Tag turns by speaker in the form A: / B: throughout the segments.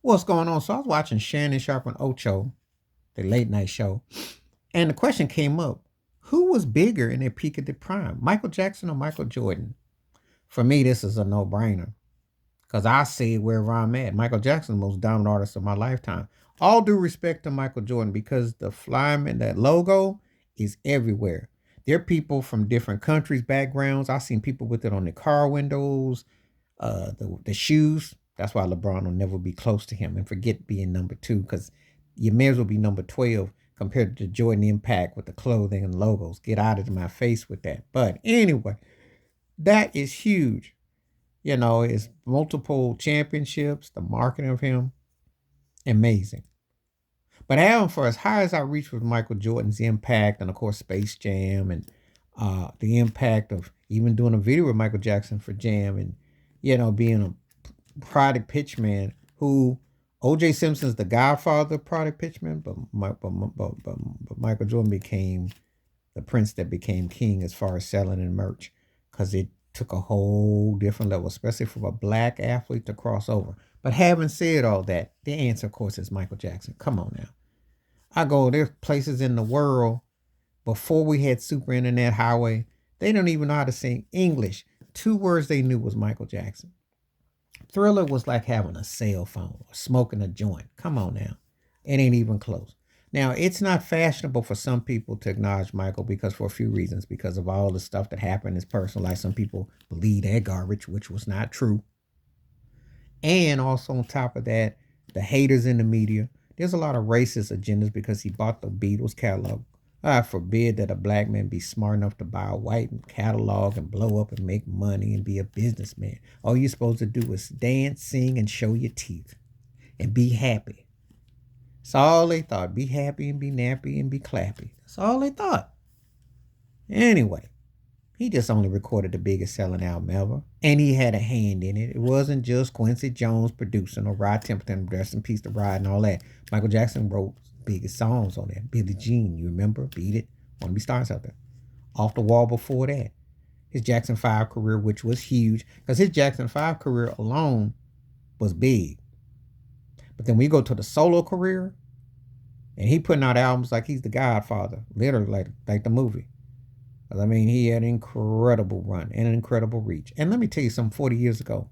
A: What's going on? So I was watching Shannon Sharpe and Ocho, the late night show, and the question came up: who was bigger in their peak of their prime, Michael Jackson or Michael Jordan? For me, this is a no-brainer because I see it wherever I'm at. Michael Jackson, the most dominant artist of my lifetime. All due respect to Michael Jordan because the flyman, that logo, is everywhere. There are people from different countries, backgrounds. I've seen people with it on their car windows, the shoes. That's why LeBron will never be close to him and forget being number two because you may as well be number 12 compared to Jordan Impact with the clothing and logos. Get out of my face with that. But anyway, that is huge. It's multiple championships, the marketing of him, amazing. But having for as high as I reached with Michael Jordan's impact and of course Space Jam and the impact of even doing a video with Michael Jackson for Jam and being a product pitchman who O.J. Simpson's the godfather of product pitchman, but Michael Jordan became the prince that became king as far as selling and merch because it took a whole different level, especially for a black athlete to cross over. But having said all that, the answer, of course, is Michael Jackson. Come on now. There's places in the world before we had super internet highway, they don't even know how to sing English. Two words they knew was Michael Jackson. Thriller was like having a cell phone or smoking a joint. Come on now. It ain't even close. Now, it's not fashionable for some people to acknowledge Michael because for a few reasons, because of all the stuff that happened in his personal life. Some people believe that garbage, which was not true. And also on top of that, the haters in the media. There's a lot of racist agendas because he bought the Beatles catalog. I forbid that a black man be smart enough to buy a white catalog and blow up and make money and be a businessman. All you're supposed to do is dance, sing, and show your teeth and be happy. That's all they thought. Be happy and be nappy and be clappy. That's all they thought. Anyway, he just only recorded the biggest selling album ever. And he had a hand in it. It wasn't just Quincy Jones producing or Rod Temperton, rest in peace to Rod and all that. Michael Jackson wrote biggest songs on that. Billie Jean, you remember? Beat It. Want to Be Stars Out There. Off the Wall before that. His Jackson 5 career, which was huge. Because his Jackson 5 career alone was big. But then we go to the solo career, and he putting out albums like he's the Godfather. Literally, like the movie. I mean, he had an incredible run and an incredible reach. And let me tell you something, 40 years ago,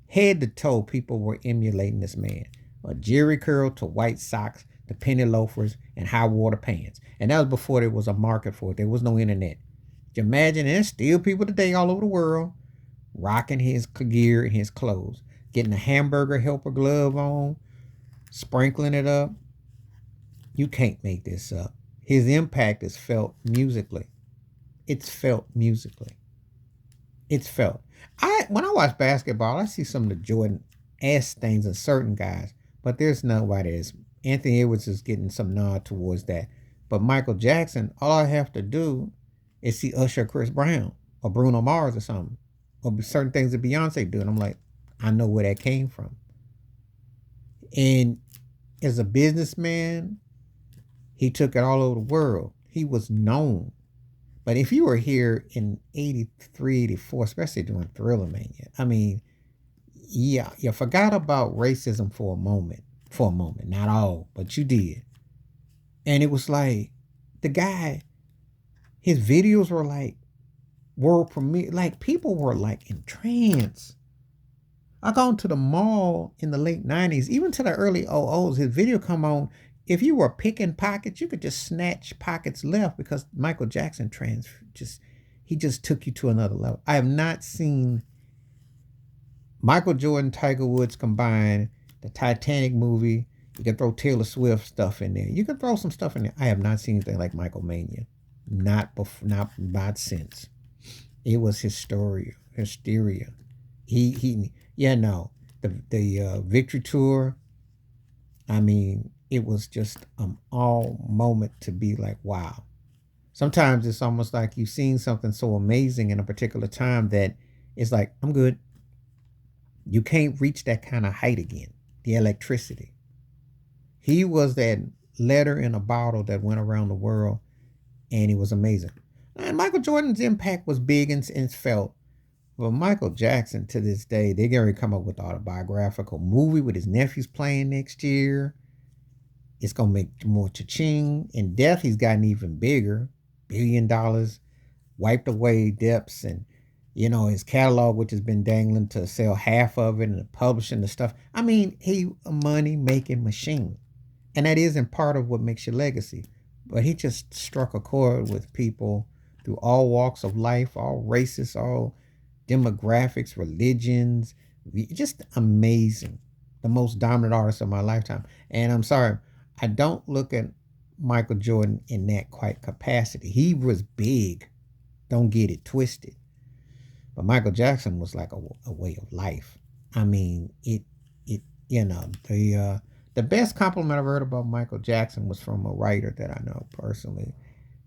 A: head to toe, people were emulating this man. A jerry curl to white socks, to penny loafers, and high water pants. And that was before there was a market for it. There was no internet. You imagine, there's still people today all over the world rocking his gear and his clothes, getting a hamburger helper glove on, sprinkling it up. You can't make this up. His impact is felt musically. It's felt musically. It's felt. When I watch basketball, I see some of the Jordan-esque things in certain guys, but there's nobody as Anthony Edwards is getting some nod towards that. But Michael Jackson, all I have to do is see Usher, Chris Brown, or Bruno Mars or something, or certain things that Beyonce do, and I'm like, I know where that came from. And as a businessman, he took it all over the world. He was known. But if you were here in 83, 84, especially during Thriller Mania, I mean, yeah, you forgot about racism for a moment. For a moment. Not all, but you did. And it was like, the guy, his videos were like world premiere. Like, people were like in trance. I gone to the mall in the late 90s, even to the early 00s, his video come on. If you were picking pockets, you could just snatch pockets left because Michael Jackson he just took you to another level. I have not seen Michael Jordan, Tiger Woods combined, the Titanic movie. You can throw Taylor Swift stuff in there. You can throw some stuff in there. I have not seen anything like Michael Mania. Not since. It was hysteria. The Victory Tour. I mean, it was just all moment to be like, wow. Sometimes it's almost like you've seen something so amazing in a particular time that it's like, I'm good. You can't reach that kind of height again. The electricity. He was that letter in a bottle that went around the world, and he was amazing. And Michael Jordan's impact was big and felt, Well, Michael Jackson, to this day, they're going to come up with an autobiographical movie with his nephews playing next year. It's going to make more cha-ching. In death, he's gotten even bigger. $1 billion, wiped away debts, and his catalog, which has been dangling to sell half of it, and the publishing the stuff. I mean, he a money making machine, and that isn't part of what makes your legacy. But he just struck a chord with people through all walks of life, all races, all demographics, religions. Just amazing. The most dominant artist of my lifetime. And I'm sorry, I don't look at Michael Jordan in that quite capacity. He was big. Don't get it twisted. But Michael Jackson was like a way of life. I mean, it the best compliment I've heard about Michael Jackson was from a writer that I know personally.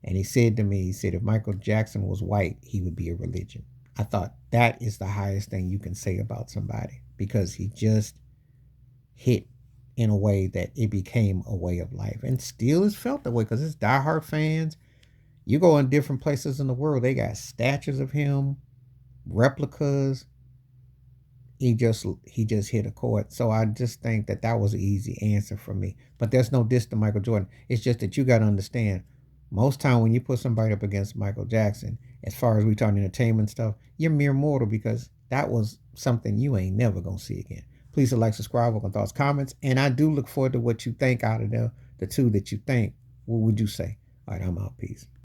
A: And he said to me, he said, if Michael Jackson was white, he would be a religion. I thought that is the highest thing you can say about somebody because he just hit in a way that it became a way of life and still is felt that way because it's diehard fans. You go in different places in the world, they got statues of him, replicas. He just hit a chord. So I just think that that was an easy answer for me. But there's no diss to Michael Jordan. It's just that you got to understand. Most time when you put somebody up against Michael Jackson, as far as we talk entertainment stuff, you're mere mortal because that was something you ain't never gonna see again. Please like, subscribe, welcome thoughts, comments, and I do look forward to what you think out of the two that you think. What would you say? All right, I'm out. Peace.